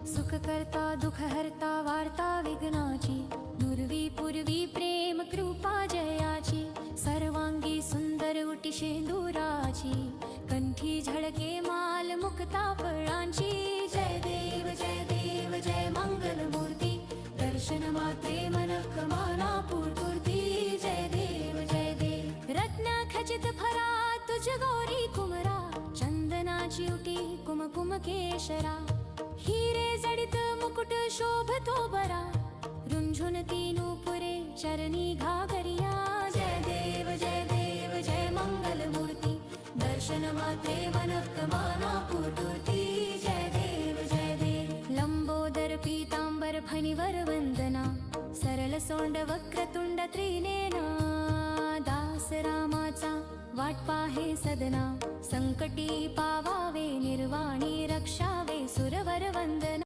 सुख करता दुख हरता वार्ता विघ्नाची, नुरवी पूर्वी प्रेम कृपा जयाची, सर्वांगी सुंदर उटी शेंदुराची, कंठी झळके माल मुक्ता फळांची. जय देव जय मंगल मूर्ती, दर्शन मात्रे मन कमाना पूर्ती. जय देव रत्न खचित फरा तुझ गौरी कुमरा, चंदनाची उटी कुमकुम केशरा, हिरे जडित मुकुट शोभतो बरा, रुंझुन तीनू पुरे चरणी घागरिया. जय देव जय मंगल मूर्ती, दर्शन मात्रे मन कमाना पूर्ती. जय देव लंबोदर पीतांबर फणीवर वंदना, सरल सोंड वक्रतुंड त्रिनेना, दास रामाचा वाट पाहे सदना, संकटी पावावे निर्वाणी रक्षावे सुरवर वंदना.